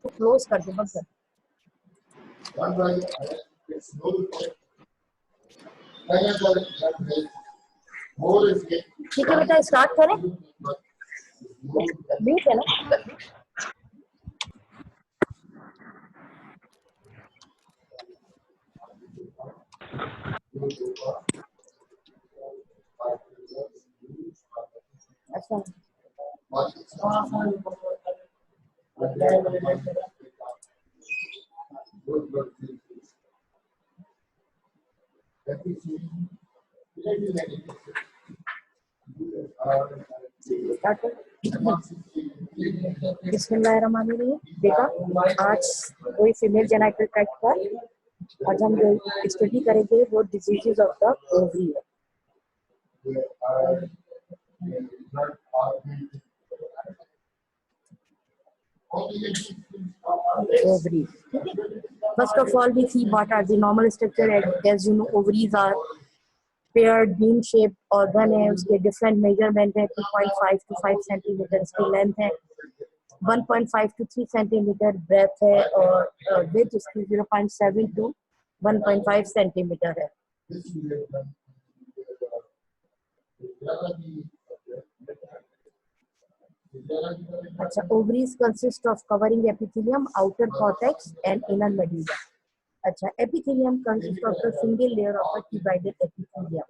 Close कर दो बस। ठीक है बेटा, स्टार्ट करें। म्यूट है ना? अच्छा, स्टार्ट कर। बिस्मिल्लाहिर्रहमानिर्रहीम। बेटा, आज कोई फीमेल जेनाइटल ट्रैक्ट पर आज हम जो स्टडी करेंगे वो डिजीजेज ऑफ द ओवरी है। Ovary. First of all, we see what are the normal structure. As you know, ovaries are paired bean-shaped organelles. के different measurement है, 2.5 to 5 centimeter इसकी length है, 1.5 to 3 centimeter breadth है, और width इसकी 0.7 to 1.5 centimeter है। अच्छा, ovaries consist of covering epithelium, outer cortex and inner medulla. अच्छा, epithelium consists of a single layer of a divided epithelium,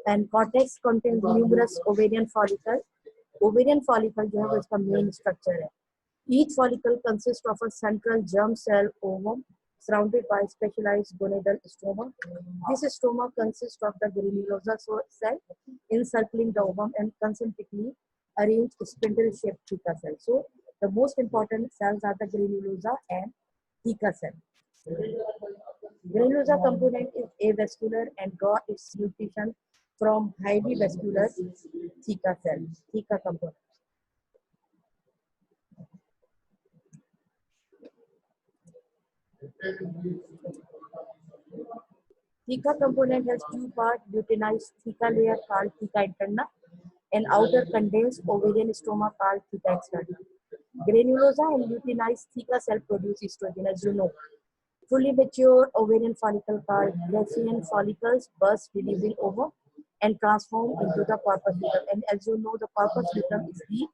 and cortex contains numerous ovarian follicles. Ovarian follicle जो है वो इसका main structure है. Each follicle consists of a central germ cell ovum surrounded by specialized gonadal stroma. This stroma consists of the granulosa cell encircling the ovum and concentrically arranged spindle-shaped theca cell. So the most important cells are the granulosa and theca cell. Granulosa component is avascular and draw its nutrition from highly vascular theca cell. Theca component. Theca component has two parts: luteinized theca layer called theca interna and outer condensed ovarian stroma called theca externa. Granulosa and luteinized theca cell produce estrogen, as you know. Fully mature ovarian follicle called Grecian follicles burst, releasing ovum and transform into the corpus luteum. And as you know, the corpus luteum is the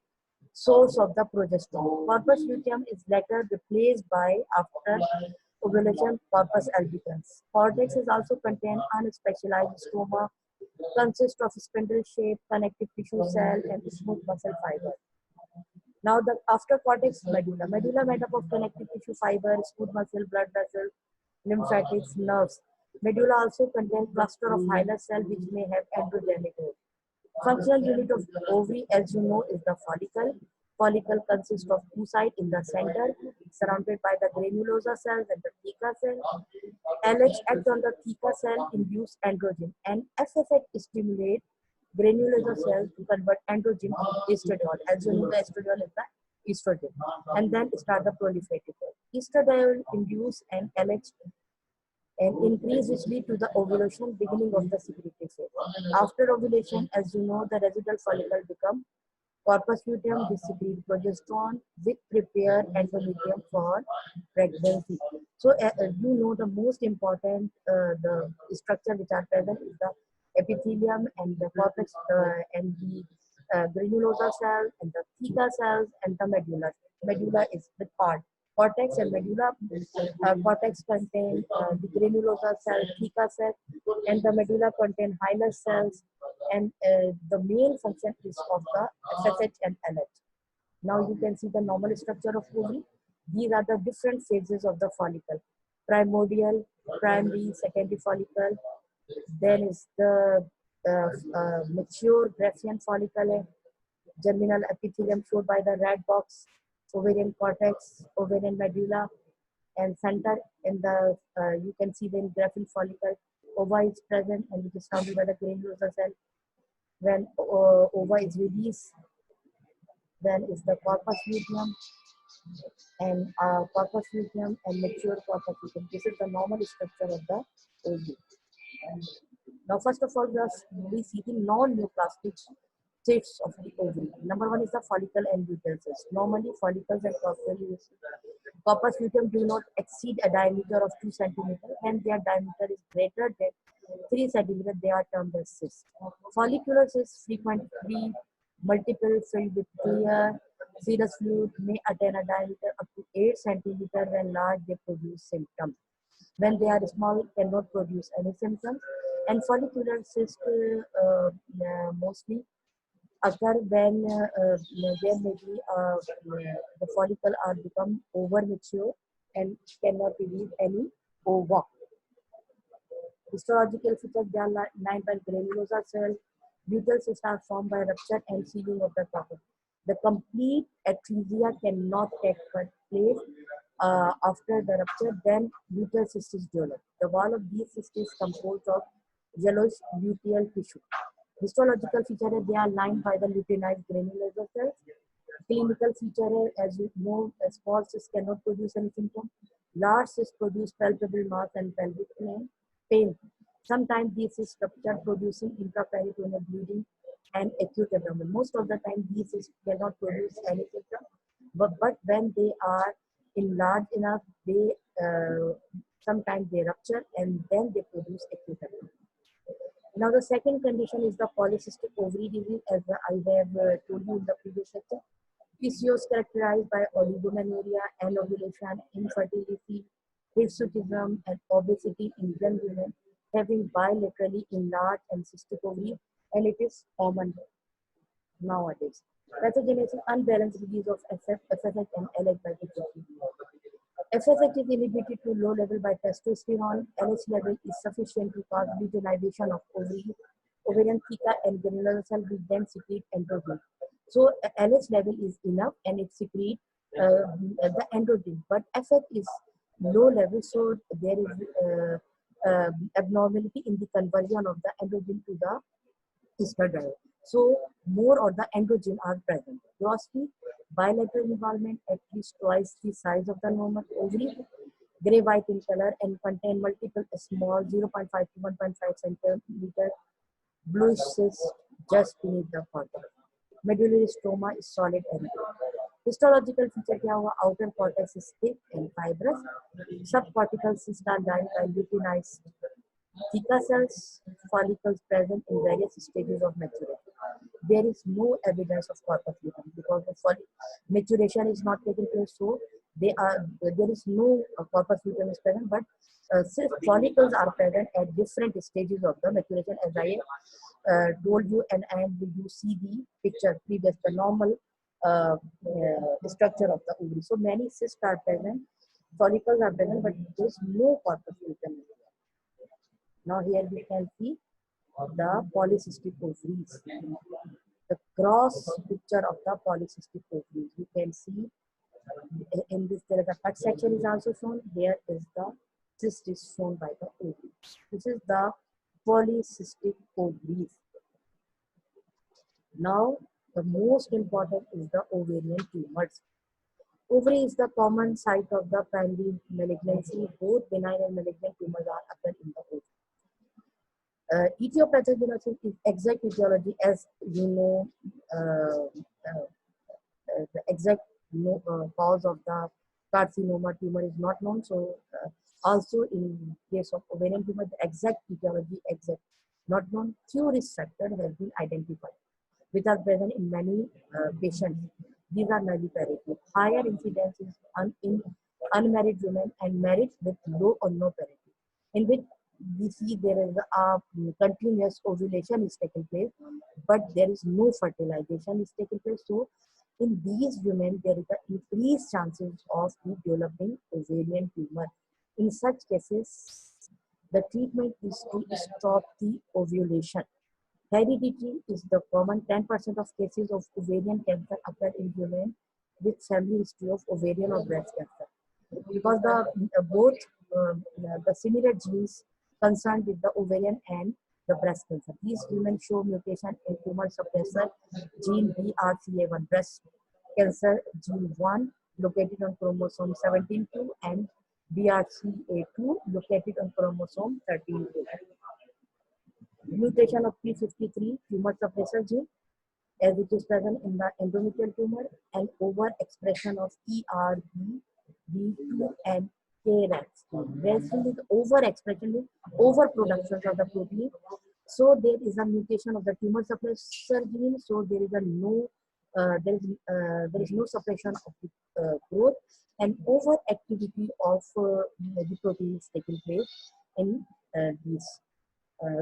source of the progesterone. Corpus luteum is later replaced by, after ovulation, corpus albicans. Cortex is also contain unspecialized stroma, consists of spindle-shaped connective tissue cell and smooth muscle fiber. Now the after cortex, medulla. Medulla made up of connective tissue fiber, smooth muscle, blood vessel, lymphatics, nerves. Medulla also contains cluster of hilar cell which may have androgenic growth. Functional unit of ovary, as you know, is the follicle. Follicle consists of two sides in the center, surrounded by the granulosa cells and the theca cell. LH acts on the theca cell, induce androgen, and FSH stimulate granulosa cells to convert androgen to estradiol. As you know, the estradiol is the estrogen, and then start the proliferative phase. Estradiol induce and LH and increase which lead to the ovulation, beginning of the secretory phase. After ovulation, as you know, the residual follicle become corpus luteum, this secrete progesterone, which prepare endometrium for pregnancy. So you know the most important the structure which are present is the epithelium and the cortex and the granulosa cells and the theca cells and the medulla. Medulla is the part. Cortex and medulla. Cortex contain the granulosa cell, theca cell, and the medulla contain hilar cells. And the main function is of the FSH and LH. Now you can see the normal structure of ovary. These are the different phases of the follicle: primordial, primary, secondary follicle. Then is the mature Grecian follicle, germinal epithelium showed by the red box, ovarian cortex, ovarian medulla, and center in the you can see the Grecian follicle. Ova is present and it is surrounded by the granulosa cell. When ova is released, then is the corpus luteum and mature corpus luteum. This is the normal structure of the ovary. Now, first of all, we see the non-neoplastic cysts of the ovary. Number one is the follicle and luteal cyst. Normally, follicles and corpus luteum do not exceed a diameter of 2 centimeters. When their diameter is greater than 3 centimeters, they are termed as cysts. Follicular cysts frequently multiple filled with clear serous fluid may attain a diameter up to 8 centimeters. When large, they produce symptoms. When they are small, cannot produce any symptoms. And follicular cysts mostly occur when there may be the follicle are become over mature and cannot release any ova. Histological features, they are lined by granulosa cells. Luteal cysts are formed by rupture and sealing of the corpus. The complete atresia cannot take place after the rupture, then luteal cyst is developed. The wall of these cysts is composed of yellowish luteal tissue. Histological features, they are lined by the luteinized granulosa cells. Clinical feature, as you know, small cysts cannot produce any symptom. Large cysts produce palpable mass and pelvic pain. Sometimes these cysts rupture, producing intraperitoneal bleeding and acute abdomen. Most of the time, these cysts cannot produce any symptom, but when they are enlarged enough, they sometimes they rupture and then they produce acute abdomen. Now, the second condition is the polycystic ovary disease, as I have told you in the previous lecture. PCOS characterized by oligomenorrhea, anovulation, infertility, hirsutism, and obesity in young women having bilaterally enlarged and cystic ovary, and it is common nowadays. Pathogenesis, unbalanced release of FSH and LH by the FSH is inhibited to low level by testosterone. LH level is sufficient to cause luteinization of ovarian theca and granular cell, which then secrete androgen. So LH level is enough and it secretes the androgen, but FSH is low level, so there is abnormality in the conversion of the androgen to the estradiol. So more of the androgen are present. Grossly, bilateral involvement at least twice the size of the normal ovary, gray white in color, and contain multiple small 0.5 to 1.5 centimeter bluish cysts just beneath the cortex. Medullary stroma is solid and gray. Histological feature क्या हुआ? Outer cortex is thick and fibrous. Subcortical cysts are lined by luteinized theca cells, follicles present in various stages of maturity. There is no evidence of corpus luteum because the maturation is not taking place, so there is no corpus luteum is present, but follicles are present at different stages of the maturation, as I told you, and you see the picture previous, the normal structure of the ovary. So many cysts are present, follicles are present, but there is no corpus luteum. Now here we can see the polycystic ovaries. The cross picture of the polycystic ovaries. You can see in this there is a cut section is also shown. Here is the cyst is shown by the ovary. This is the polycystic ovaries. Now the most important is the ovarian tumors. Ovary is the common site of the primary malignancy. Both benign and malignant tumors are occur in the ovary. Etiopathogenesis is exact etiology, as you know, the exact cause of the carcinoma tumor is not known. So also in case of ovarian tumor, the exact etiology not known. Few risk factors have been identified, which are present in many patients. These are nulliparity. Higher incidence is in unmarried women and married with low or no parity, in which we see there is a continuous ovulation is taking place, but there is no fertilization is taking place. So in these women, there is an increased chances of developing ovarian tumor. In such cases, the treatment is to stop the ovulation. Heredity is the common. 10% of cases of ovarian cancer occur in women with family history of ovarian or breast cancer, because both the similar genes concerned with the ovarian and the breast cancer. These women show mutation in tumor suppressor gene BRCA1, breast cancer gene 1 located on chromosome 17q, and BRCA2 located on chromosome 13q. Mutation of P53 tumor suppressor gene, as it is present in the endometrial tumor, and overexpression of ERB, B2 and KRAS. Basically, the overexpression is overproduction of the protein. So there is a mutation of the tumor suppressor gene. So there is a no there is no suppression of the growth, and overactivity of the protein is taking place in these.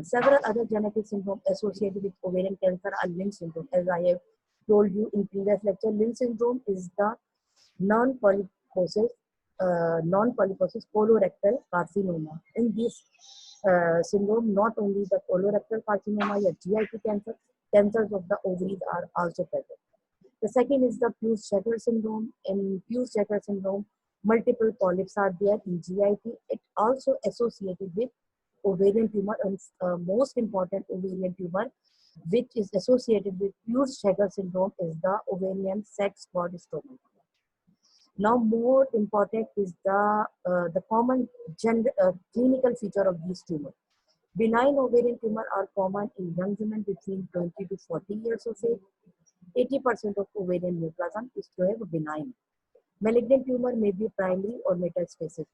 Several other genetic syndromes associated with ovarian cancer are Lynch syndrome. As I have told you in previous lecture, Lynch syndrome is the non-polyposis non-polyposis colorectal carcinoma. In this syndrome, not only the colorectal carcinoma or GIT cancer, cancers of the ovaries are also present. The second is the Peutz-Jeghers syndrome. In Peutz-Jeghers syndrome, multiple polyps are there in GIT. It also associated with ovarian tumor, and most important ovarian tumor which is associated with Peutz-Jeghers syndrome is the ovarian sex cord stoma. Now, more important is the common clinical feature of these tumors. Benign ovarian tumor are common in young women between 20 to 40 years of age. 80% of ovarian neoplasm is to have benign. Malignant tumor may be primary or metastatic.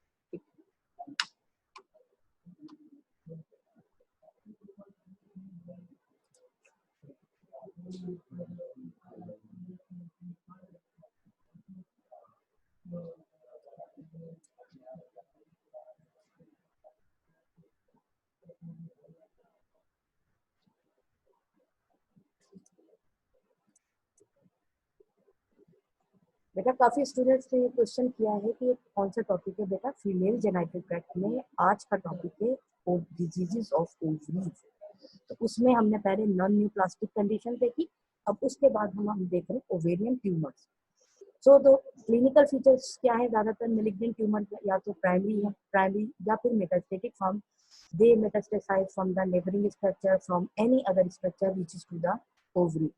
बेटा काफी students ने ये question किया है कि कौन सा topic है बेटा, फीमेल जेनेटिक ट्रैक्ट में आज का टॉपिक है डिजीजेस ऑफ ओवरीज। तो उसमें हमने पहले नॉन न्यूप्लास्टिक कंडीशन देखी, अब उसके बाद हम देख रहे हैं ओवेरियन ट्यूमर्स। सो तो क्लिनिकल फीचर्स क्या है, ज्यादातर मेलिग्नेंट ट्यूमर या तो प्राइमरी या फिर metastatic form, they metastasize from the neighbouring structure from any other structure which is to the ovary.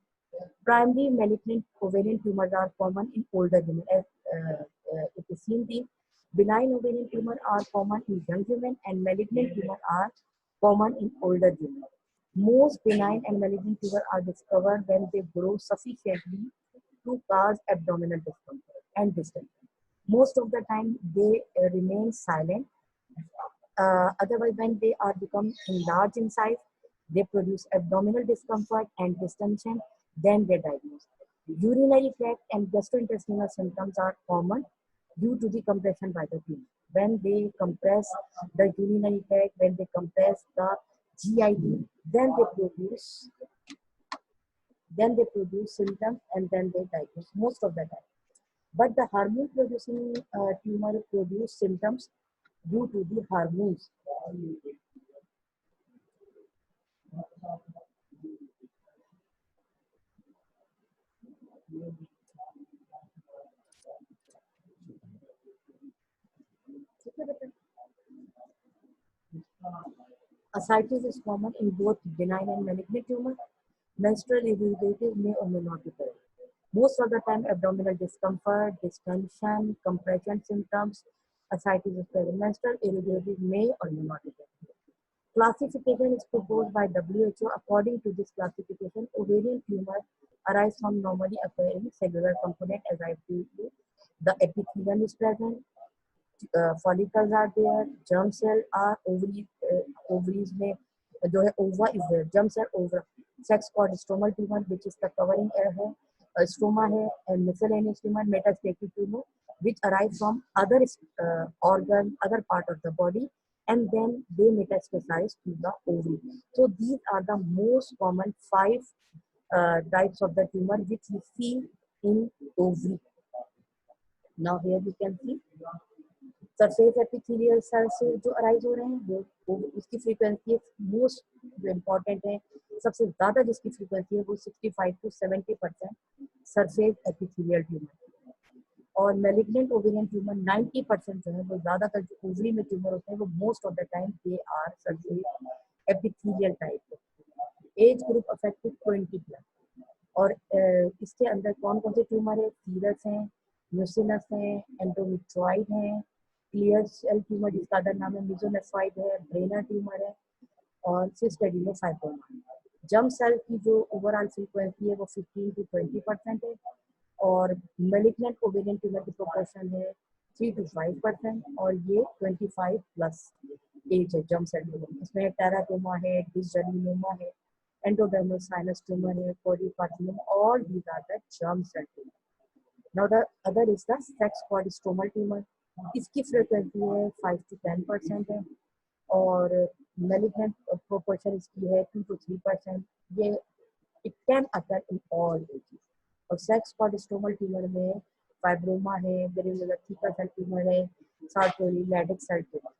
Primary malignant ovarian tumors are common in older women. As it is seen, the benign ovarian tumors are common in young women, and malignant tumors are common in older women. Most benign and malignant tumors are discovered when they grow sufficiently to cause abdominal discomfort and distension. Most of the time, they remain silent. Otherwise, when they are become enlarged in size, they produce abdominal discomfort and distension, then they diagnose. Urinary tract and gastrointestinal symptoms are common due to the compression by the tumor. When they compress the urinary tract, when they compress the GIT, then they produce symptoms and then they diagnose most of the time. But the hormone producing tumor produce symptoms due to the hormones. Ascites is common in both benign and malignant tumor. Menstrual irregularities may or may not be present. Most of the time, abdominal discomfort, distension, compression symptoms, ascites is present. Menstrual irregularities may or may not be present. Classification is proposed by WHO. According to this classification, ovarian tumor arise from normally occurring cellular component, as I told you. The epithelium is present, follicles are there, germ cell are ovaries में जो है ova is there, germ cell over, sex cord stromal tumor which is the covering है, stroma है, and miscellaneous tumor, metastatic tumor which arise from other organ, other part of the body, and then they metastasize to the ovary. So these are the most common 5 types of the tumor which we see in ovary. Now here you can see surface epithelial cell से जो arise हो रहे हैं वो उसकी frequency most important है, सबसे ज्यादा जिसकी फ्रीक्वेंसी है वो 65 to 70% सरफेस एपिथेलियल ट्यूमर, और मेलिग्नेंट ओवेरियन ट्यूमर 90% जो है वो ज्यादातर जो ओवरी में ट्यूमर होते हैं वो most of the time they are surface epithelial type. Age group affected 20+, और इसके अंदर कौन कौन से ट्यूमर है, सीरस हैं, म्यूसिनस हैं, एंडोमेट्रॉइड हैं, क्लियर सेल ट्यूमर जिसका अदर नाम है मिजोनेफ्राइड है, ब्रेनर ट्यूमर है, और सिस्टेडिनो फाइब्रोमा। जर्म सेल की जो ओवरऑल फ्रीक्वेंसी है वो 15 to 20% है, और मेलिग्नेंट ओवेरियन ट्यूमर की प्रोपोर्शन है 3 to 5%, और ये 25 प्लस एज है जर्म सेल ट्यूमर। इसमें टेराटोमा है, डिसजर्मिनोमा है, एंडोडर्मल साइनस ट्यूमर है, choriocarcinoma, all these are the germ cell tumour. Now the other is the sex cord stromal tumour. इसकी फ्रीक्वेंसी है 5 to 10% है, और मेलिग्नेंट प्रोपोर्शन इसकी है 2 to 3%। ये it can occur in all ages. और सेक्स क्वाड्रिस्टोमल ट्यूमर में फाइब्रोमा है, ग्रेनुलर थीका सेल ट्यूमर है, सार्कोइड लैडिक सेल ट्यूमर।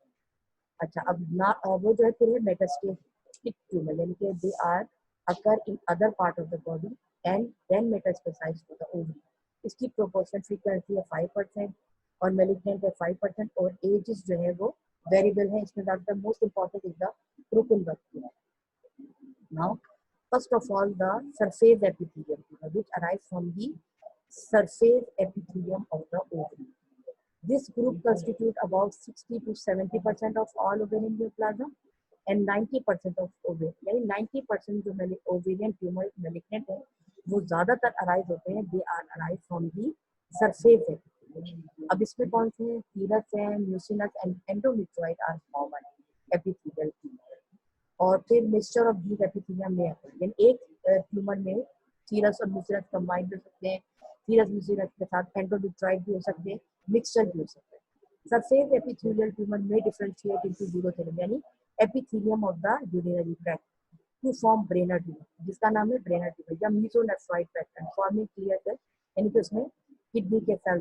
अच्छा, अब ना वो जो है फिर है मेटास्टेटिक ट्यूमर, यानी कि they are occur in other part of the body and then metastasize to the ovary. इसकी प्रोपोर्शन फ्रीक्वेंसी है 5%, और मेलिग्नेंट है 5%, और एजेस जो है वो वेरिएबल है। इसमें the most important is the Krukenberg tumor. Now, first of all, the surface epithelium tumor, which arise from the surface epithelium of the ovary. This group constitute about 60 to 70% of all ovarian neoplasm and 90% of ovarian, यानी 90% जो ovarian tumor malignant है वो ज्यादातर arise होते हैं, they are arise from the surface epithelium. अब इसमें कौन से हैं? सीरस है, mucinous and endometrioid are common epithelial tumour, और फिर मिक्सचर ऑफ दीज एपिथेलियम में यानी एक ट्यूमर में सीरस और म्यूसिनस कंबाइन हो सकते हैं, सीरस म्यूसिनस के साथ एंडोमेट्रियोइड भी हो सकते हैं, मिक्सचर भी हो सकते हैं। सरफेस एपिथेलियल ट्यूमर में डिफरेंशिएट इनटू यूरोथेलियम यानी epithelium of the urinary tract to form Brenner tumour, जिसका नाम है ब्रेनर ट्यूमर, या mesonephroid pattern forming clear cell, यानी कि उसमें किडनी के सेल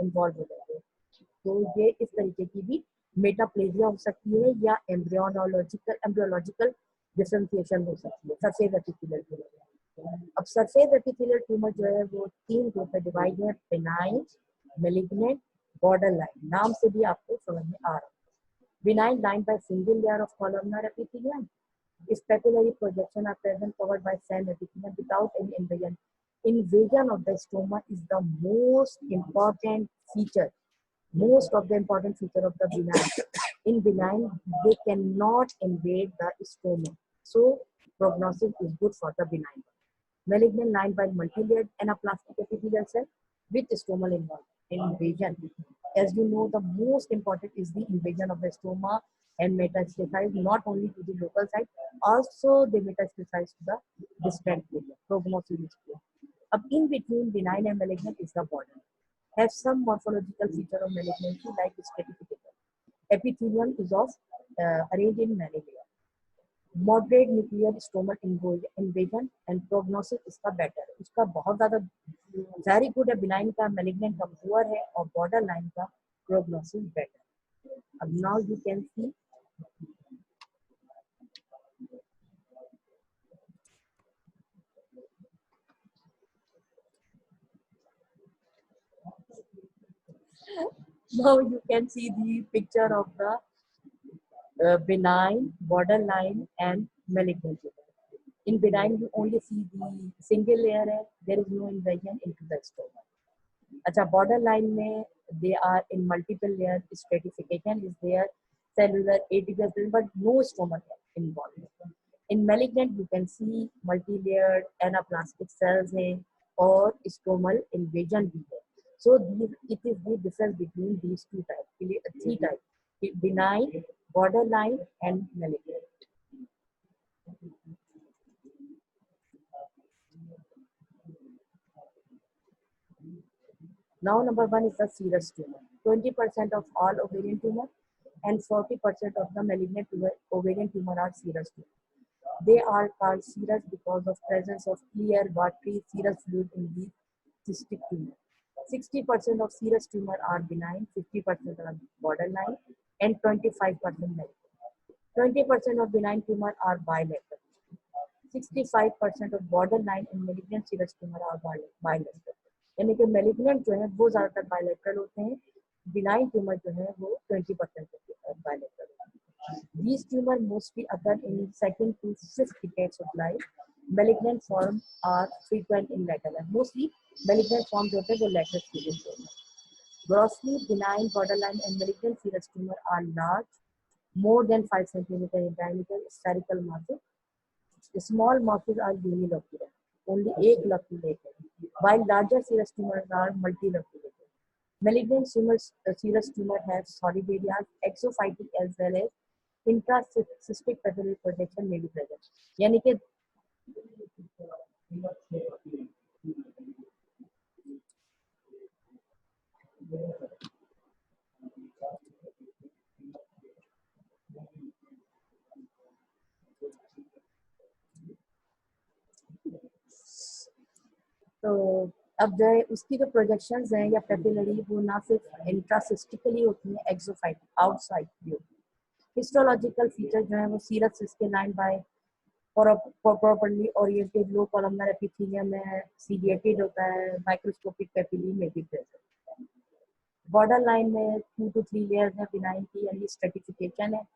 इन्वॉल्व हो जाते हैं। तो ये इस तरीके की भी मेटाप्लेजिया हो सकती है, या एम्ब्रियोलॉजिकल डिफरेंशिएशन हो सकती है सरफेस एपिथेलियल ट्यूमर। अब सरफेस एपिथेलियल ट्यूमर जो है वो 3 ग्रुप में डिवाइड है, बेनाइन, मेलिग्नेंट, बॉर्डर लाइन। नाम से भी आपको समझ में आ रहा है। Benign lined by single layer of columnar epithelium. Its papillary projection are present covered by cell epithelium without any invasion. Invasion of the stoma is the most important feature. Most of the important feature of the benign. In benign, they cannot invade the stoma. So prognosis is good for the benign. Malignant lined by multi-layered anaplastic epithelial cell with stomal invasion. As you know, the most important is the invasion of the stoma and metastasize not only to the local site, also they metastasize to the distant area. Prognosis is poor. Up in between benign and malignant is the border. Have some morphological feature of malignancy like stratification. Epithelium is of arranged in many layers. Moderate nuclear stromal invasion and prognosis इसका better है, उसका बहुत ज्यादा very good है, benign का, malignant का poor है, और बॉर्डर लाइन का प्रोग्नोसिस बेटर। अब now you can see now you can see the picture of the benign, borderline and malignant. In benign, you only see the single layer है, there is no invasion into the stoma. अच्छा, borderline में they are in multiple layer, stratification is there, cellular, apical, but no stoma involved. In malignant, you can see multi-layered anaplastic cells है और stomal invasion भी है. So it is the difference between these two types, 3 types: benign, borderline, and malignant. Now, number 1 is the serous tumor. 20% of all ovarian tumor and 40% of the malignant ovarian tumor are serous tumor. They are called serous because of presence of clear watery serous fluid in the cystic tumor. 60% of serous tumor are benign, 50% are borderline, and 25% malignant. 20% of benign tumor are bilateral. 65% of borderline and malignant serous tumor are bilateral. यानी कि malignant जो है वो ज्यादातर bilateral होते हैं, benign tumour जो है वो 20% बायलेटरल होते हैं। These tumor mostly occur in second to fifth decades of life. Malignant form are frequent in later life. Mostly malignant form जो होते हैं वो later stages होते हैं. Grossly benign, borderline and malignant serous tumor are large, more than 5 cm in diameter, spherical massive, Small masses are unilocular, only एक loculate, while larger serous tumors are multiloculated. Malignant serous tumor have solid areas, exophytic as well as intracystic papillary projection may be present. यानी कि तो अब जो है उसकी जो projections हैं या पेपिलरी वो ना सिर्फ इंट्रासिस्टिकली होती है, एक्सोफाइटिक आउटसाइड भी होती है। हिस्टोलॉजिकल फीचर जो है वो serous cyst lined by properly oriented low columnar epithelium में सीडिएटेड होता है, माइक्रोस्कोपिक पेपिली में भी प्रेजेंट। बॉर्डर लाइन में 2 to 3 लेयर्स है बिनाइन की, यानी स्ट्रेटिफिकेशन है।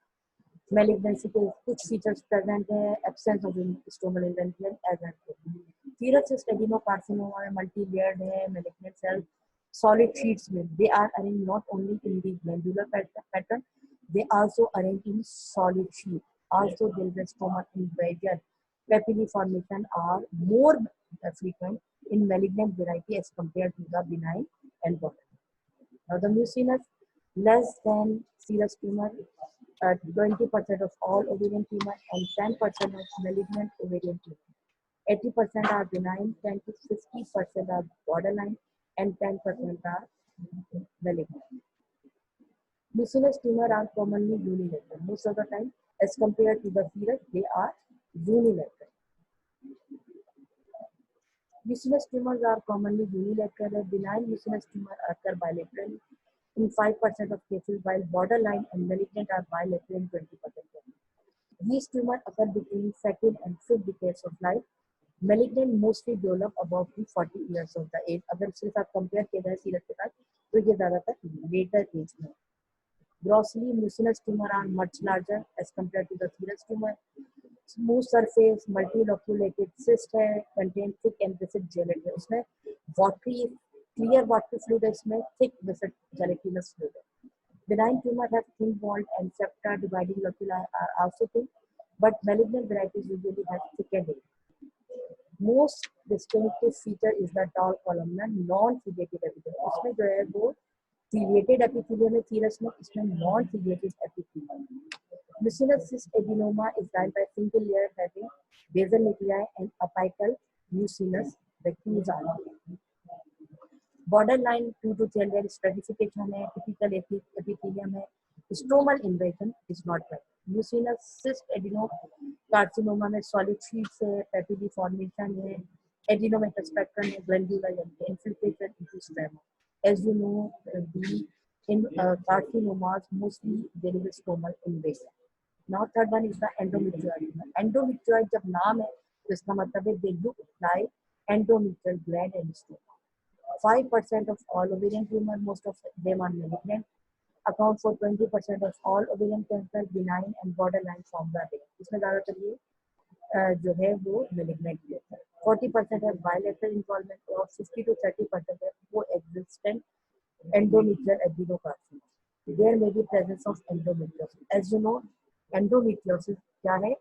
Malignancy के कुछ फीचर्स प्रेजेंट है, absence of stromal involvement as and serous cyst adenocarcinoma में मल्टी लेयर्ड है, मैलिग्नेंट सेल solid sheets में they are arranged not only in the glandular pattern, they also arranged in solid sheet. Also there is a stomach invasion. Papillae formation are more frequent in malignant variety as compared to the benign and border. Now the mucinous less than serous tumor, 20% of all ovarian tumor and 10% of malignant ovarian tumor. 80% are benign, 10 to 50% are borderline, and 10% are malignant. Mucinous tumor are commonly unilateral. Most of the time, as compared to the serous, they are unilateral. Mucinous tumors are commonly unilateral. Benign mucinous tumor occur bilaterally in 5% of cases, while borderline and malignant are bilateral in 20% cases. These tumors occur between second and fifth decades of life. Malignant mostly develop above 40 years of the age. अगर सिर्फ आप compare किया जाए serous के साथ तो ये ज़्यादातर लेटर एज में. Grossly mucinous tumor are much larger as compared to the serous tumor. Smooth surface, multiloculated cyst है, contain thick and viscid gelatin. उसमें watery, clear watery fluid है, इसमें thick viscid gelatinous fluid है. Benign tumor have thin walled and septa dividing loculi are also thin, but malignant varieties usually have thickened area. Most distinctive feature is the tall columnar non-ciliated epithelium. उसमें जो है वो ciliated epithelium है serous में, इसमें non-ciliated epithelium. Mucinous cyst adenoma is lined by single layer having basal nuclei and apical mucinous vacuoles. Borderline 2 to 3 layer stratification है, typical epithelium है. Stromal invasion is not present. Mucinous cyst adenocarcinoma में solid sheets है, papillae formation है, adenomatous pattern है, glandular infiltration into stroma. As you know, in carcinomas mostly there is a stromal invasion. Now third one is the endometrioid. Endometrioid जब नाम है तो इसका मतलब है they look like endometrial gland and stoma. 5% of all ovarian tumor, most of them are malignant. Account for 20% of all ovarian cancer, benign and borderline forms are there. इसमें ज़्यादातर ये जो है वो malignant है. 40% है bilateral involvement और 50 to 30% है coexistent endometrial adenocarcinoma. There may be presence of endometriosis. As you know, endometriosis क्या है?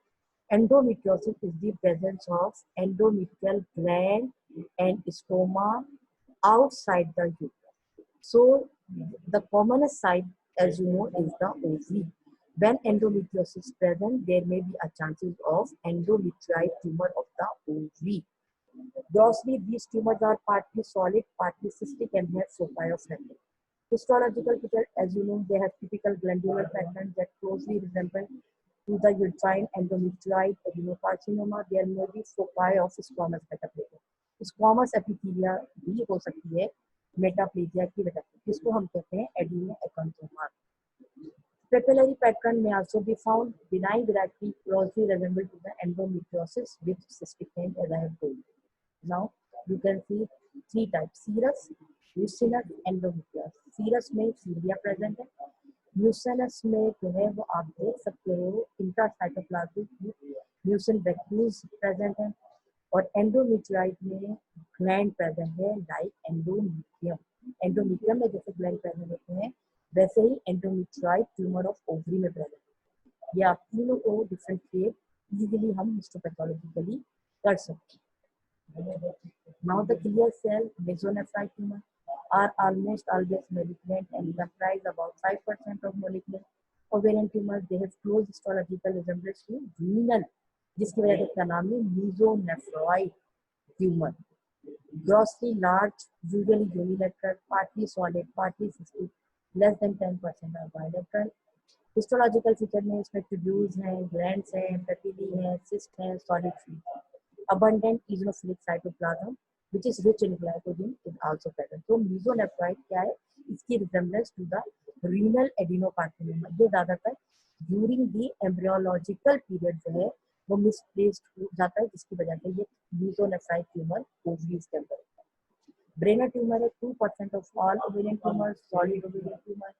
Endometriosis is the presence of endometrial gland and stoma outside the uterus. So the commonest site, as you know, is the ovary. When endometriosis is present, there may be a chances of endometrioid tumor of the ovary. Grossly, these tumors are partly solid, partly cystic, and have foci of Henle. Histological features, as you know, they have typical glandular patterns that closely resemble to the uterine endometrioid adenocarcinoma. There may be foci of squamous metaplasia. Squamous epithelia भी हो सकती है metaplasia की वजह से, जिसको हम कहते हैं एडिनोएकांथोमा. Papillary pattern may also be found. Benign variety closely resemble to the endometriosis with cystic end, as I have told you. Now you can see three types: serous, mucinous, endometriosis. Serous में Syria present है. Mucinous में जो है वो आप देख सकते हो इंट्रासाइटोप्लाज्मिक म्यूसिन वैक्यूल्स प्रेजेंट है. और एंडोमेट्रियोइड में ग्लैंड प्रेजेंट है लाइक एंडोमीट्रियम. एंडोमीट्रियम में जैसे ग्लैंड प्रेजेंट होते हैं वैसे ही एंडोमेट्रियोइड ट्यूमर ऑफ ओवरी में प्रेजेंट है. ये आप तीनों को डिफरेंशिएट इजीली हम हिस्टोपैथोलॉजिकली कर सकते हैं। Now the clear cell mesonephroid tumor are almost always malignant and comprise about 5% of malignant ovarian tumors. They have close histological resemblance to renal, जिसकी वजह से इसका नाम है mesonephroid tumor. Grossly large, usually unilateral, partly solid, partly cystic, less than 10% are bilateral. Histological feature में इसमें tubules हैं, glands हैं, पेपिली हैं, सिस्ट हैं, solid field, abundant eosinophilic cytoplasm which is rich in glycogen is also present. So mesonephroid क्या है, इसकी resemblance to the renal adenocarcinoma, ये ज्यादातर during the embryological period जो है वो misplaced हो जाता है, जिसकी वजह से ये mesonephroid tumor ovaries के अंदर. Brainer tumor है 2% of all ovarian tumors, solid ovarian tumor,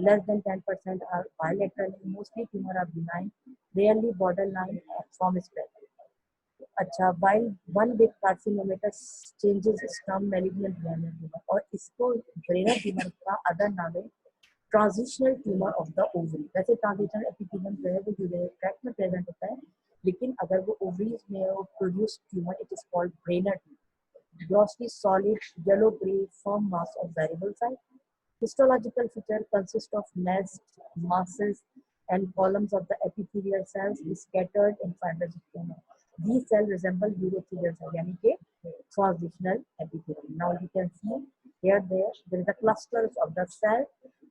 less than 10% are bilateral, mostly tumor are benign, rarely borderline form is present. अच्छा, while one big carcinomatous changes from malignant brainer tumor, और इसको brainer tumor का other नाम है transitional tumour of the ovary. वैसे transitional epithelium जो है वो यूरिनरी ट्रैक्ट में प्रेजेंट होता है, लेकिन अगर वो ओवरीज में वो produce tumour, it is called Brenner tumour. Grossly solid, yellow-gray, firm mass of variable size. Histological feature consists of nests, masses, and columns of the epithelial cells scattered in fibrous stomata. These cells resemble urothelial cells, यानी कि transitional epithelium. Now you can see here there is a clusters of the cell,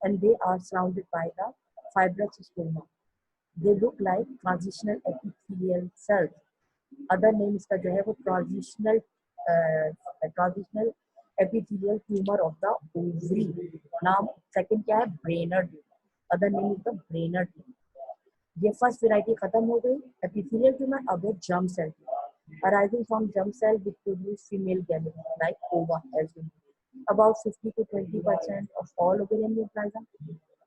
and they are surrounded by the fibrous stoma. They look like transitional epithelial cells. Other name इसका जो है वो transitional epithelial tumour of the ovary. नाम second क्या है, Brenner tumour. Other name is the Brenner tumour. ये first variety खत्म हो गई एपिथेलियल ट्यूमर. अब है germ cell arising from germ cell which produce female gametes like ova, as you know. About 50 to 20% of all ovarian neoplasm,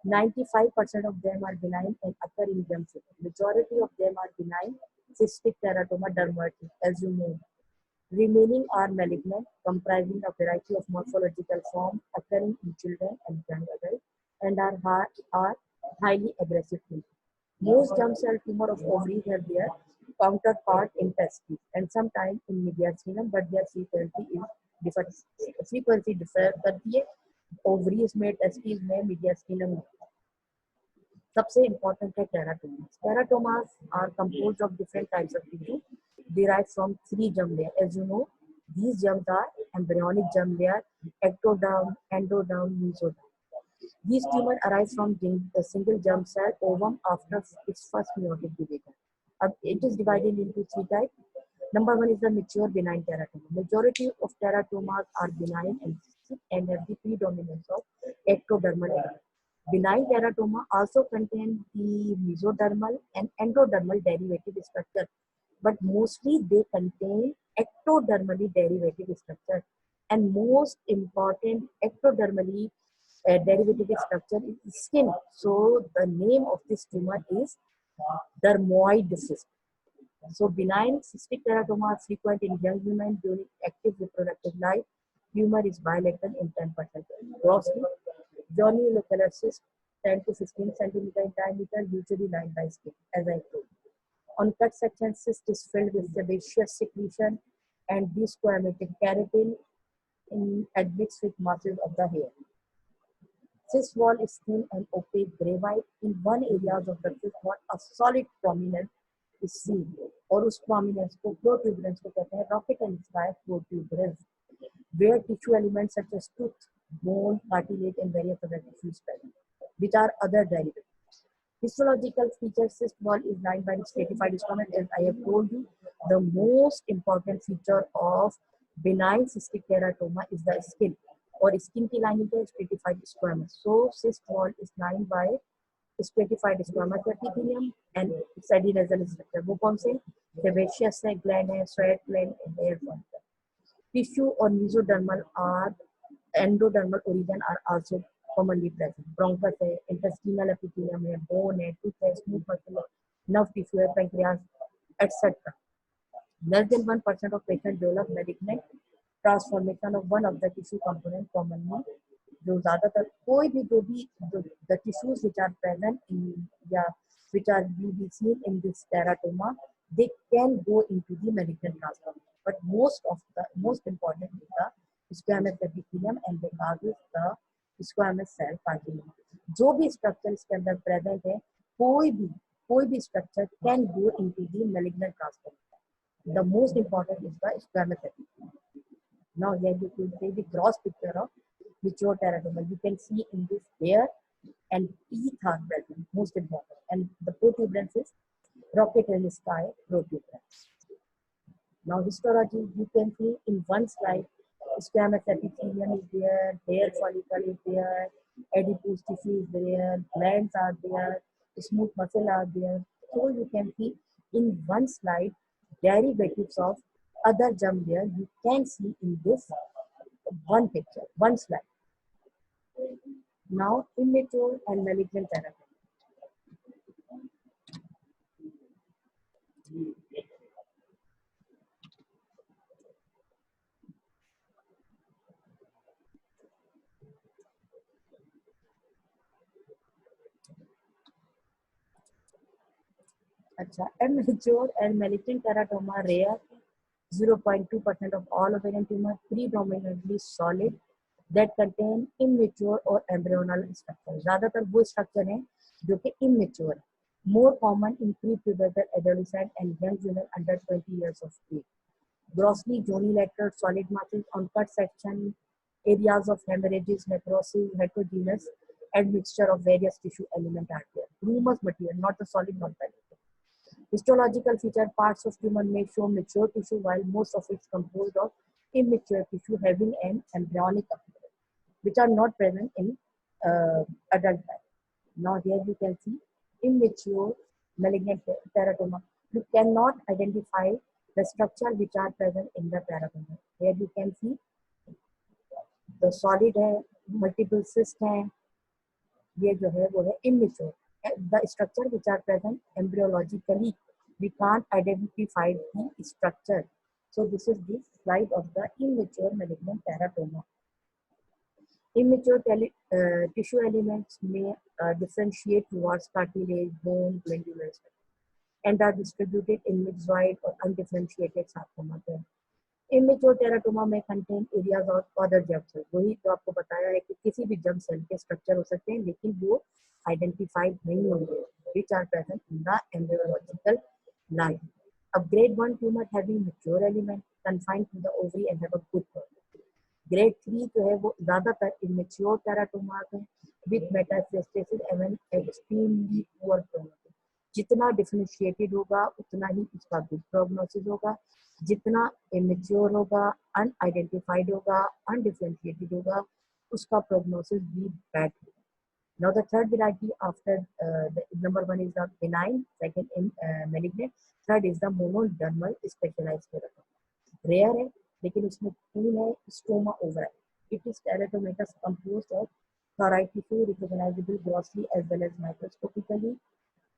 95% of them are benign and occur in germ cell. Majority of them are benign cystic teratoma dermatitis, as you know. Remaining are malignant, comprising a variety of morphological forms occurring in children and young adults, and are highly aggressive tumors. Most germ cell tumor of ovaries have their counterpart in testes and sometimes in mediastinum, but their frequency differ करती है ovaries में, testes में, mediastinum में. सबसे important है teratomas. Teratomas are composed of different types of tissue derived from 3 germ layers. As you know, these germs are embryonic germ layer, ectoderm, endoderm, mesoderm. These tumors arise from a single germ cell ovum after its first meiotic division. It is divided into 3 types. Number 1 is the mature benign teratoma. Majority of teratomas are benign and have the predominance of ectodermal element. Benign teratoma also contain the mesodermal and endodermal derivative structure, but mostly they contain ectodermally derivative structure. And most important ectodermally derivative structure is skin. So the name of this tumor is dermoid cyst. So benign cystic teratoma are frequent in young women during active reproductive life. Tumor is bilateral in 10%. Grossly, journey-locular cyst 10 to 15 centimeter in diameter, usually lined by skin, as I told. On cut section, cyst is filled with sebaceous secretion and desquamatic keratin admixed with masses of the hair. Cyst wall is thin and opaque gray-white. In one area of the cyst wall, a solid prominence is seen. और उस prominence को protuberance को कहते हैं. Rocket and sky protuberance, where tissue elements such as tooth, bone, cartilage, and various other tissues present, which are other derivatives. Histological features: cyst wall is lined by stratified stomach. As I have told you, the most important feature of benign cystic teratoma is the skin. और skin की लाइनिंग है stratified squamous. So cyst wall is lined by stratified squamous epithelium and adnexal structure. वो कौन से, sebaceous है, gland है, sweat gland, hair follicle. Tissue और mesodermal or endodermal origin are also commonly present. Bronchus है, इंटेस्टिनल एपिथेलियम है, bone है, tooth है, स्मूथ मसल है, नर्व टिश्यू है, pancreas etcetera. Less than 1% of patients develop malignant transformation of one of the tissue component commonly. जो ज़्यादातर कोई भी जो भी the tissues which are present in या which are be seen in this teratoma, they can go into the malignant transformation. But most important is the squamous epithelium and they causes the squamous cell carcinoma. जो भी structure इसके अंदर present है, कोई भी structure can go into the malignant transformation. The most important is the squamous epithelium. Now here you can see the gross picture of mature teratoma. You can see in this hair and teeth are present, most important. And the protuberance is rocket and sky protuberance. Now histology, you can see in one slide, squamous epithelium is there, hair follicle is there, adipose tissue is there, glands are there, smooth muscle are there. So you can see in one slide derivatives of other germ layer you can see in this one picture, one slide. Now immature and malignant teratoma. अच्छा, immature and malignant teratoma rare, 0.2% of all ovarian tumor, predominantly solid that contain immature or embryonal structure. ज़्यादातर वो structure हैं जो कि immature है. More common in pre-pubertal adolescent and young women under 20 years of age. Grossly jonilateral solid masses on cut section, areas of hemorrhages, necrosis, heterogeneous admixture of various tissue elements are there. Humous material, not the solid, not the liquid. Histological feature, parts of tumor may show mature tissue while most of it is composed of immature tissue having an embryonic appearance, which are not present in adult life. Now here you can see immature malignant teratoma. You cannot identify the structure which are present in the teratoma. Here you can see the solid है, multiple cyst हैं, ये जो है वो है immature. The structure which are present embryologically, we can't identify the structure. So this is the slide of the immature malignant teratoma. Immature tissue elements may differentiate towards cartilage, bone, glandular and are distributed in myxoid or undifferentiated sarcoma. Immature teratoma may contain areas of other germ cells. वही तो आपको बताया है कि किसी भी germ cell के structure हो सकते हैं लेकिन वो identified नहीं होंगे, which are present in the embryological line. A grade 1 tumor having mature element confined to the ovary and have a good prognosis. Grade 3 जो है वो ज़्यादातर immature teratoma है with metastasis and extremely poor prognosis. जितना differentiated होगा उतना ही उसका good prognosis होगा, जितना इमेच्योर होगा, अनआइडेंटिफाइड होगा, अनडिफरेंशिएटेड होगा, उसका प्रोग्नोसिस भी बैड होगा. Now the third variety after the number 1 is the benign, second malignant, third is the monodermal specialized teratoma. Rare है लेकिन उसमें फूल है stoma ओवराई. It is teratomatous composed of thyroid tissue recognizable grossly as well as microscopically.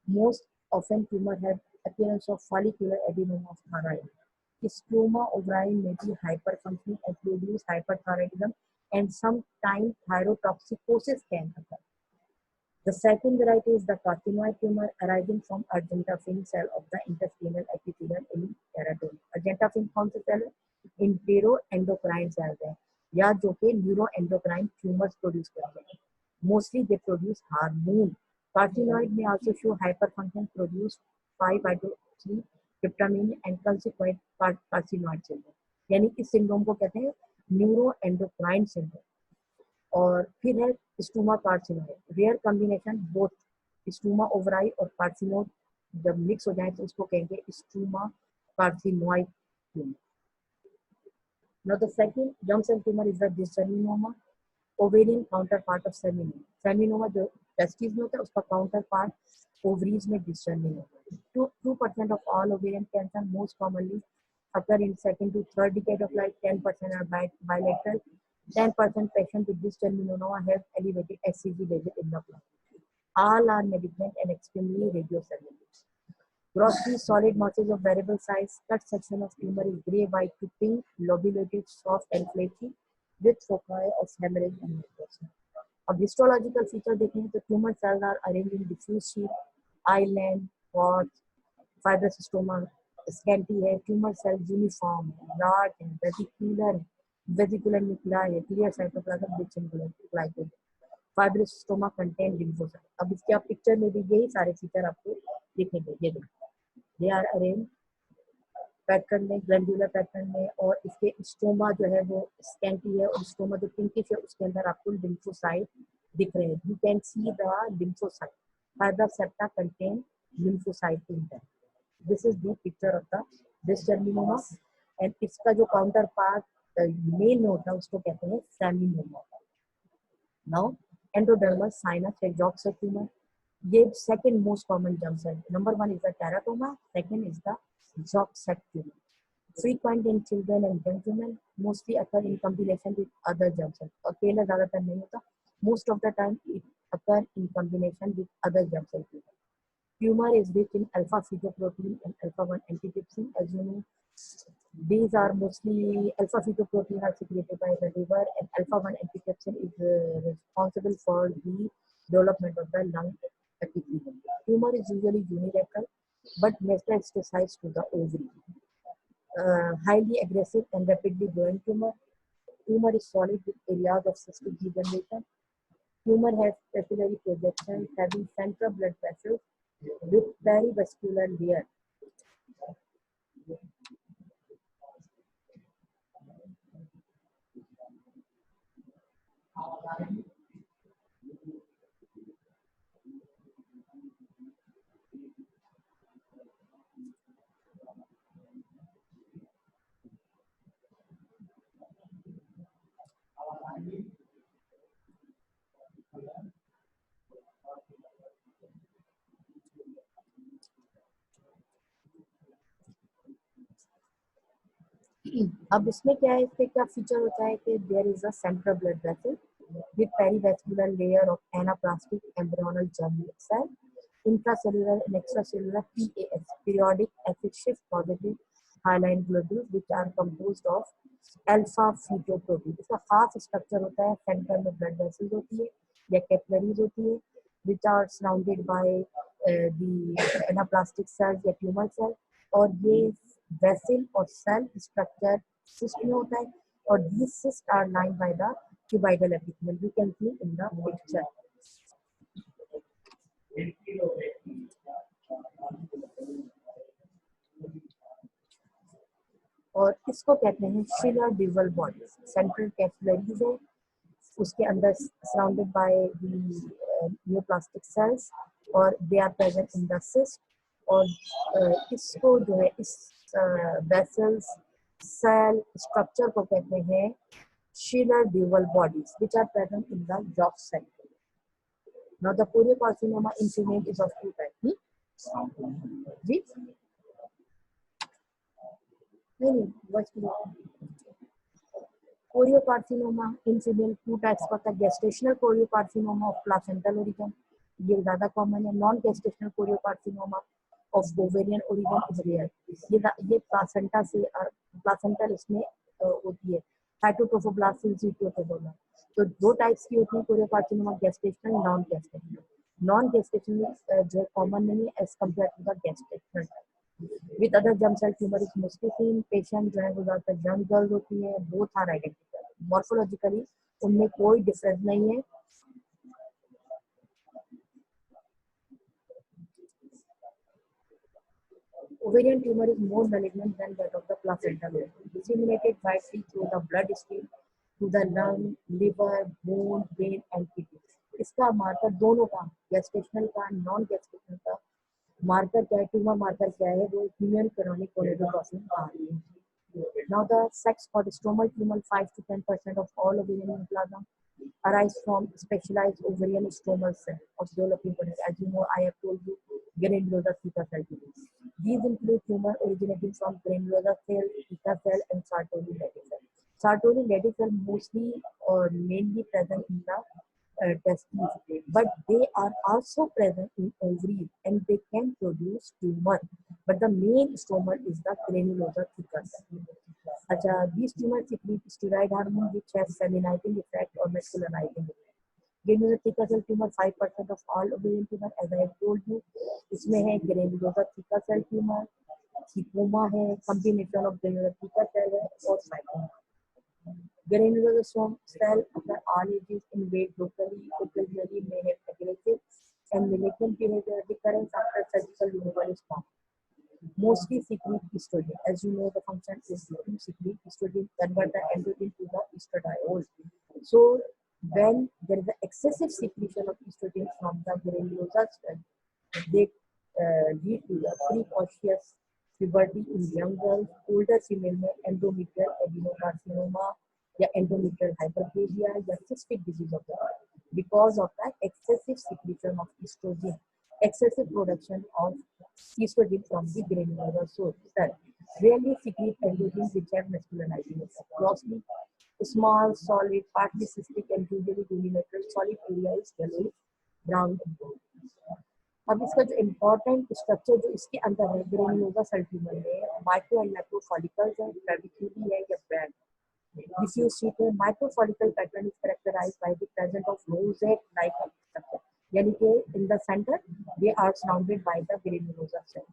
Most often tumor have appearance of follicular adenoma of thyroid. Stroma ovarian may be hyperfunctioning and produce hyperthyroidism and sometimes thyrotoxicosis can occur. The second variety is the carcinoid tumor arising from argentafin cell of the intestinal epithelium in teratoma. Argentafin कौन सा cell है? Enteroendocrine cells है या जो कि neuroendocrine tumors produce करते हैं. Mostly they produce hormone. Carcinoid may also show hyperfunction, produce 5-HT tryptamine and consequent carcinoid syndrome. यानी इस सिंड्रोम को कहते हैं न्यूरोएंडोक्राइन सिंड्रोम. और फिर है struma carcinoid. Rare combination both struma ovarii और कार्सिनोइड जब मिक्स हो जाए तो उसको कहेंगे struma carcinoid tumour. Now the second germ cell tumor is the dysgerminoma, ovarian counterpart of seminoma. Seminoma जो testes में होता है उसका counterpart ovaries में dysgerminoma. 2% of all ovarian cancer most commonly occur in second to third decade of life. 10% are bilateral. 10% patients with dysgerminoma have elevated HCG level in the blood. All are malignant and extremely radiocellular. Grossly solid masses of variable size. Cut section of tumor is grey white to pink, lobulated, soft and flaky with foci of hemorrhage and necrosis. अब histological feature देखें तो tumor cells are arranged in diffuse sheet, island, pods, fibrous stoma, scanty है, tumour cell uniform है, large है, vesicular nuclei है, clear cytoplasm rich in glycogen, fibrous stoma contain lymphocyte. अब इसके आप पिक्चर में भी यही सारे फीचर आपको दिखेंगे, ये देखो, दे आर अरेंज पैटर्न में, ग्लैंडुलर पैटर्न में, और इसके स्टोमा जो है वो स्कैंटी है, और स्टोमा जो पिंकिश है उसके अंदर आपको लिम्फोसाइट दिख रहे हैं। You can see the lymphocyte, fibre septa contain lymphocyte in that. This is the picture of the this germinoma, and इसका जो काउंटर पार्ट मेन में होता है उसको कहते हैं सेमिनोमा। नाउ एंडोडर्मल साइनस है, जॉक्स ट्यूमर, ये second most common germ cell. Number 1 is the teratoma, second is the Jock tumor. Frequent in children and young women, mostly occur in combination with other germ cells. अकेला ज्यादातर नहीं होता, most of the time it occur in combination with other germ cells. Tumor is rich in alpha fetoprotein and alpha 1 antitrypsin. As you know, these are mostly alpha fetoprotein are secreted by the liver, and alpha 1 antitrypsin is responsible for the development of the lung epithelium. Tumor is usually unilateral but metastasized to the ovary. Highly aggressive and rapidly growing tumor. Tumor is solid with areas of cystic degeneration. Tumor has papillary projection having central blood vessels with perivascular layer. अब इसमें क्या है, इसके क्या feature होता है कि there is a central blood vessel with perivascular layer of anaplastic embryonal germ cell, intracellular and extracellular PAS, periodic acid shift positive hyaline globules, which are composed of alpha fetoprotein. इसका खास structure होता है, centre में blood vessels होती है या capillaries होती है, which are surrounded by the anaplastic cells या ट्यूमर सेल, और ये वेसल और सेल स्ट्रक्चर सिस्ट में होता है, और these cysts are lined by the cuboidal epithelium. You can see in the picture. और इसको कहते हैं Schiller Duval body. Central capillaries है, उसके अंदर surrounded by the neoplastic cells, और they are present in the cyst. और इसको जो है इस वेसल्स सेल स्ट्रक्चर को कहते हैं Schiller ड्यूवल bodies which are present in the Jock cell. Now the choriocarcinoma in female is of two types. जी नहीं choriocarcinoma in female two types का होता है, gestational choriocarcinoma of placental origin, ये ज्यादा कॉमन है। Non gestational choriocarcinoma of ovarian origin is rare, ये placenta से प्लासेंटल इसमें होती है, साइटोट्रोफोब्लास्ट सिटोट्रोफोब्लास्ट। तो दो टाइप्स की होती है choriocarcinoma, gestational, non gestational. Non gestational जो कॉमन नहीं है as compare to the gestational. With other germ cell tumour is mostly seen, patient जो है वो ज्यादातर यंग गर्ल्स होती है, बोथ आर आइडेंटिकल मॉर्फोलॉजिकली, उनमें कोई डिफरेंस नहीं है। Ovarian tumor is more malignant than that of the placental ovary, disseminated widely through the bloodstream to the lung, liver, bone, brain and kidney. इसका marker दोनों का, gestational का, non gestational का marker क्या है, ट्यूमर मार्कर क्या है, वो ह्यूमन क्रोनिक गोनेडोट्रोपिन कहा है। Now the sex for the stromal tumor, 5 to 10% of all ovarian plasma arise from specialized ovarian stromal cell of developing potential. As you know, I have told you granulosa theta cell tumors. These include tumor originating from granulosa cell, theta cell, and Sartori ladder cell. Sartori ladder cell mostly or mainly present in the testes, but they are also present in ovaries and they can produce tumor. But the main tumor is the granulosa theta cell. These tumors secrete steroid hormone which has salinizing effect or masculinizing effect. Granulosa theca cell tumor 5% of all ovarian tumor, as I have told you. इसमें है granulosa theca cell tumor, थीकोमा है, combination of granular theca cell है और fibroma. Granulosome cell occur all ages, invade locally, occasionally may have aggressive and malignant behavior. Recurrence after surgical removal is common. Mostly secrete estrogen. As you know, the function is to secrete estrogen, convert the androgen to the estradiol. So when there is an excessive secretion of estrogen from the granulosa cell, they lead to the precocious puberty in young girls, older female में endometrial adenocarcinoma या endometrial hyperplasia या cystic disease of the body because of the excessive secretion of estrogen, excessive production of estrogen from the granular source. Rarely secrete androgens which have masculinizing effect. Grossly small, solid, partly cystic and usually unilateral. Solid area is yellowish brown in color. अब इसका जो important structure जो इसके अंदर है granulosa cell tumour में micro and macro follicles है, ट्रेबिक्यूली है या ब्रैंड. Diffuse sheet है. Microfollicle pattern is characterized by the presence of rosette-like structure. यानी कि in the center they are surrounded by the granulosa cell,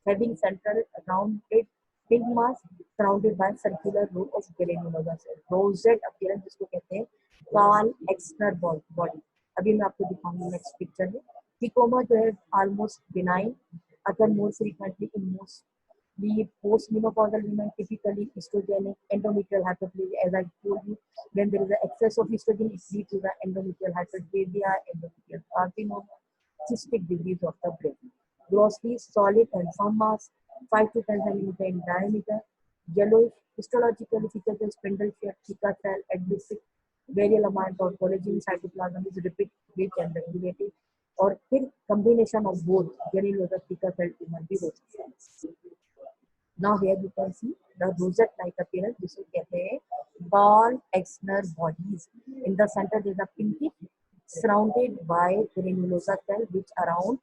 having central rounded pink mass surrounded by circular row of granulosa cell. Rosette appearance जिसको कहते हैं Karl Exner body. अभी मैं आपको दिखाऊंगी next picture में. Thecoma जो है almost benign, occur more frequently in mostly postmenopausal women, typically estrogenic, endometrial hyperplasia. As I told you, when there is an excess of estrogen, it leads to the endometrial hyperplasia, endometrial carcinoma, cystic disease of the brain. Grossly solid and firm mass, 5 to 10 centimeter in diameter, yellowish, histologically features spindle shaped theca cell, adhesive, variable amount of collagen cytoplasm is repeat rich and regulated. और फिर combination of both granulosa theca cell tumor भी हो सकता है. Now here you can see the rosette-like appearance, जिसे कहते हैं Karl Exner bodies. In the center there is a pinkish surrounded by granulosa cell which around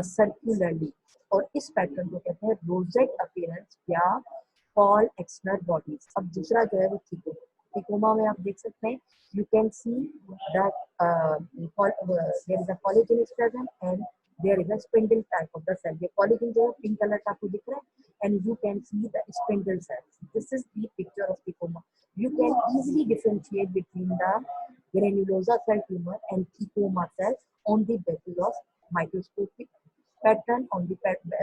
circularly. और इस pattern को कहते हैं rosette appearance या Karl Exner bodies. अब दूसरा जो है वो थीकोमा में आप देख सकते हैं. You can see that there is a collagen is present and there is a spindle type of the cell. ये collagen जो है पिंक कलर का आपको दिख रहा है and you can see the spindle cells. This is the picture of thecoma. You can easily differentiate between the granulosa cell tumor and thecoma cell on the basis of microscopic pattern, on the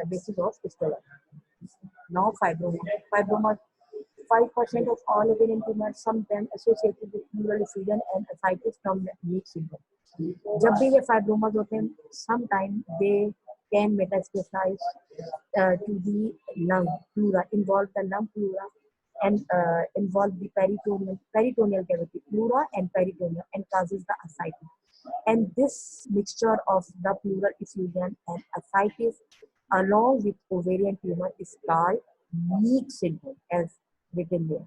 basis of histology. Now fibroma. 5% of all ovarian tumors, sometimes associated with pleural effusion and ascites from Meek syndrome. जब भी ये फाइब्रोमास होते हैं, sometime they can metastasize to the lung pleura, involve the lung pleura and involve the peritoneal cavity, pleura and peritoneum, and causes the ascites. And this mixture of the pleural effusion and ascites along with ovarian tumor is called Meek syndrome, as written there.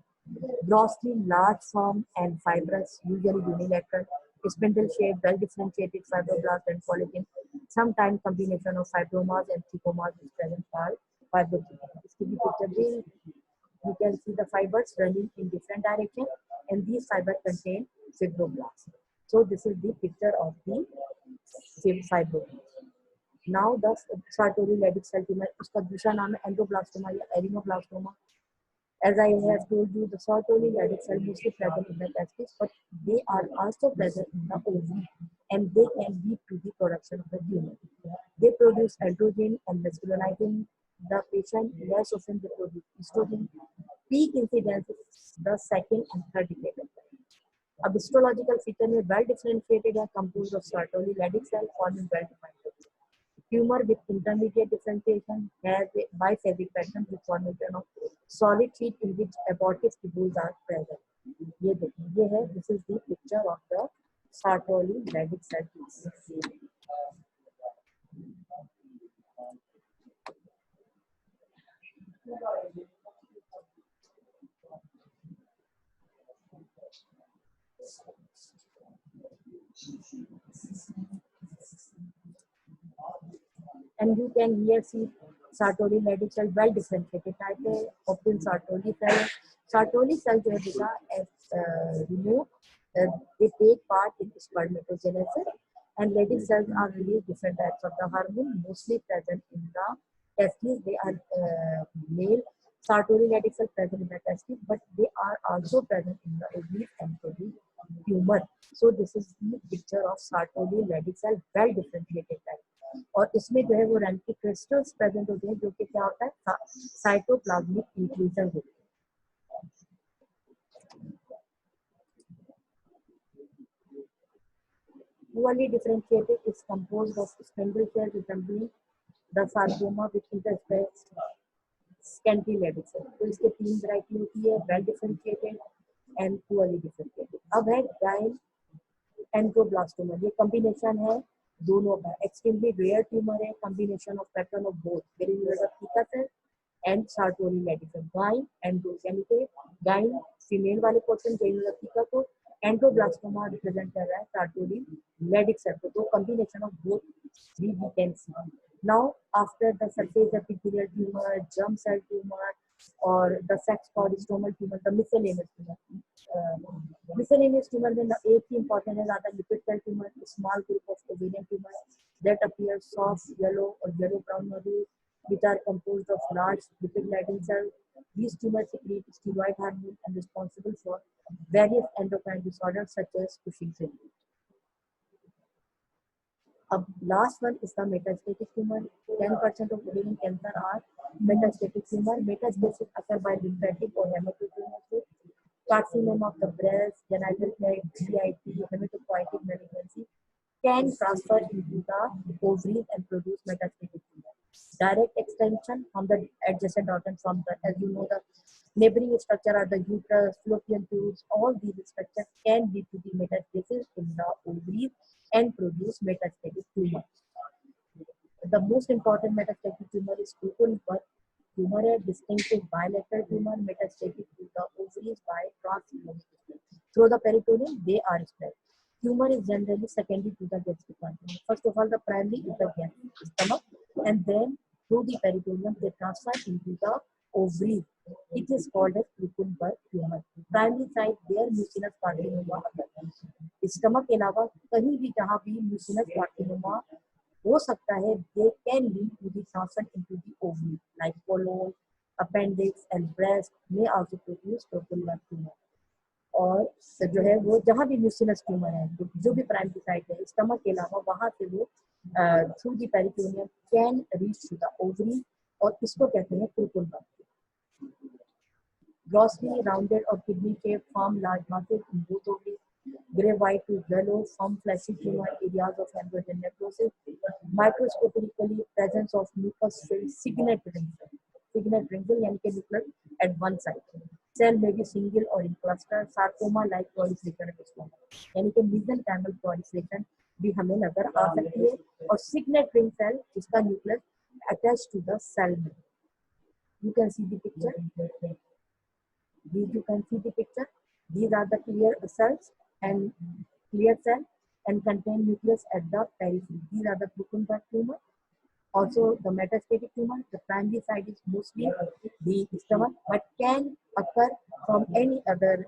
Grossly large form and fibrous, usually unilateral, spindle shaped, well differentiated fibroblast and collagen. Sometimes combination of fibromas and thecomas is present called fibroblastic. This picture, you can see the fibers running in different directions, and these fibers contain fibroblasts. So this is the picture of the fibroblast. Now the Sartori Leydig cell tumor, इसका दूसरा नाम है एंडोब्लास्टोमा या एरिनोब्लास्टोमा. As I have told you, the Sartori Leydig cell mostly present in the testes, but they are also present in the ovary, and they can lead to the production of the tumor. They produce androgen and masculinizing the patient. Less often they produce estrogen. Peak incidence is the second and third decade. A histological feature में well differentiated है, composed of Sartori Leydig cell forming well-defined structure. Tumor with intermediate differentiation has a biphasic pattern with formation of solid sheet in which abortive tubules are present. ये देखिए, ये है, this is the picture of the Sartori Leydig cell. And you can here see Sartori Leydig cell well differentiated type है, often Sartori cell. Sartori cell जो है बेटा remove, they take part in spermatogenesis, and Leydig cells are released different types of the hormone, mostly present in the testes. They are male Sartori ladies are present in the testes, but they are also present in the ovaries and produce tumor. So this is the picture of Sartori ladies cell, well differentiated type. और इसमें जो है वो रैंकी crystals present होते हैं जो कि क्या होता है साइटोप्लाज्मिक इंक्लूजन होते हैं. Poorly differentiated is composed of spindle cells resembling the sarcoma with interspersed scanty ladies cells. तो इसके तीन वैरायटी होती है, well differentiated and poorly differentiated. अब है गाइन एंड्रोब्लास्टोमा. ये कॉम्बिनेशन है दोनों का. एक्सट्रीमली रेयर ट्यूमर है, combination of pattern of both granular theca cell and Sertoli Leydig cell. Gyn andro यानी कि गाइन फीमेल वाले पोर्शन ग्रेन्युलर थीका को, एंड्रोब्लास्टोमा रिप्रेजेंट कर रहा है सार्टोरी लेडिस सेल को. तो combination of both we can see. Now after the surface epithelial tumor, germ cell tumor or the sex cord stromal tumor, the miscellaneous tumor. Miscellaneous tumor में एक ही important है ज़्यादा lipid cell tumor, small group of ovarian tumor that appear soft yellow or yellow brown nodules which are composed of large lipid laden cells. These tumors secrete steroid hormone and responsible for various endocrine disorders such as Cushing's syndrome. Last one is the metastatic tumor. 10% of ovarian cancer are metastatic tumor. Metastasis occur by lymphatic or hematopoietic carcinoma of the breast, genital tract, GIT, hematopoietic malignancy can transfer into the ovaries and produce metastatic tumor. Direct extension from the adjacent organ from the, as you know, the neighboring structure are the uterus, fallopian tubes. All these structures can lead to the metastasis in the ovaries and produce metastatic tumor. The most important metastatic tumor is Kupffer tumor, a distinctive bilateral tumor metastatic to the ovaries by translumination. Through the peritoneum, they are spread. Tumor is generally secondary to the gastric continent. First of all, the primary is the gastric stomach, and then through the peritoneum, they transfer into the ovaries. It is called as Kupffer tumor. Primary site there mucinous carcinoma occurs. Stomach के अलावा कहीं भी जहाँ भी mucinous carcinoma हो सकता है, they can lead to the transfer into the ovary like colon, appendix and breast may also produce Kupffer tumor. और जो है वो जहाँ भी mucinous tumor है, जो भी प्राइमरी साइट है स्टमक के अलावा वहाँ से वो through the peritoneum can reach to the ovary और इसको कहते हैं Kupffer. Grossly rounded or kidney shaped, firm large masses in both ovaries. Gray white to yellow, firm fleshy tumor areas of hemorrhage and necrosis. Microscopically, presence of mucus filled signet ring cell. Signet ring cell यानी कि nucleus at one side. Cell may be single or in cluster. Sarcoma like proliferation of stoma. यानी कि mesenchymal proliferation भी हमें नजर आ सकती है. और signet ring cell इसका nucleus attached to the cell. You can see the picture. You can see the picture. These are the clear cells and clear cell and contain nucleus at the periphery. These are the Kupffer tumor. Also, the metastatic tumor. The primary site is mostly the stomach, but can occur from any other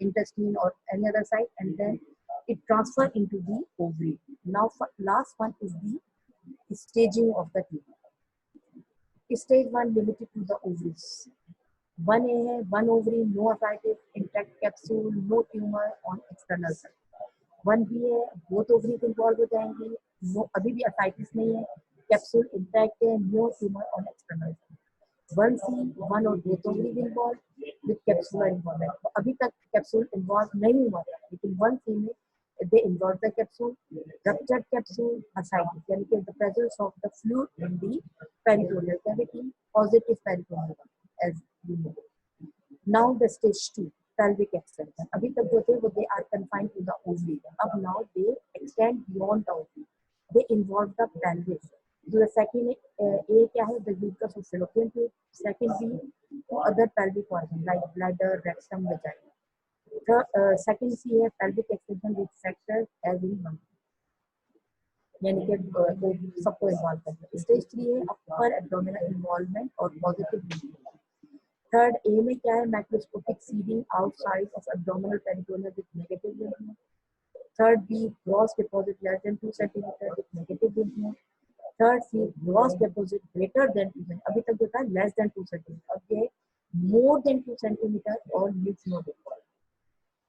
intestine or any other site, and then it transfer into the ovary. Now, last one is the staging of the tumor. Stage 1 limited to the ovaries. 1A है, 1 ovary, no ascites, intact capsule, no tumor on external side. 1B है, both ovaries involved हो जाएंगे, no अभी भी ascites नहीं है, capsule intact है, no tumor on external side. 1C, 1 और both ovaries involved with capsular involvement. तो अभी तक capsule involved नहीं हुआ था, लेकिन 1C में they involve the capsule, ruptured capsule, ascites, यानी कि the presence of the fluid in the peritoneal cavity, positive peritoneal as you know. Now the stage 2, pelvic extension. अभी तक जो थे वो they are confined to the ovary. अब now they extend beyond the ovary. They involve the pelvis. So the second A क्या है? The uterus of fallopian tube. Second B, other pelvic organ like bladder, rectum, vagina. Second C है pelvic extension with factors as in one. यानी कि सबको involve करते हैं. Stage 3 है upper abdominal involvement और पॉजिटिव. थर्ड ए में क्या है? Macroscopic seeding outside of abdominal peritoneum with negative lymph node. Third B gross deposit less than 2 cm with negative lymph node. Third C gross deposit greater than 2 centimetre, अभी तक जो था less than 2 centimetre, अब ये more than 2 centimetre और leaves no deposit.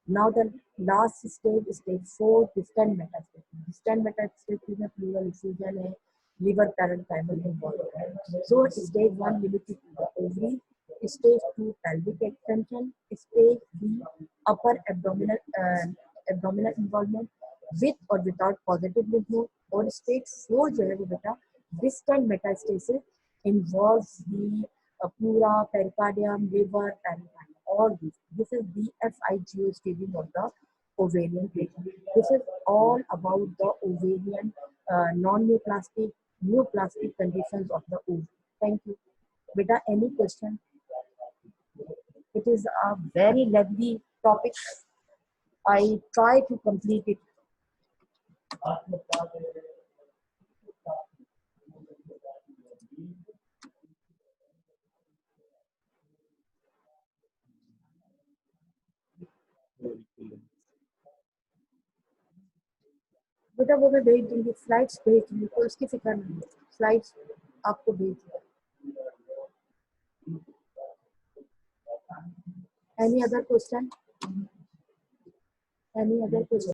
Now the last stage, stage 4, distant metastasis. Distant metastasis में pleural effusion है, liver parenchymal involvement है. So stage 1 limited to the ovary, stage 2 pelvic extension, stage 3 upper abdominal involvement with or without positive lymph node, और stage 4 जो है वो बेटा distant metastasis involves the pleura, pericardium, liver, parenchyma. All these. This is BFIGO staging of the ovarian cancer. This is all about the ovarian non-neoplastic, neoplastic conditions of the ovary. Thank you. Beta, any question? It is a very lengthy topic. I try to complete it. बेटा वो मैं भेज दूंगी, slides भेज दूंगी, तो उसकी फिक्र नहीं है, स्लाइड्स आपको भेज दूंगी. Any other question? Any other question?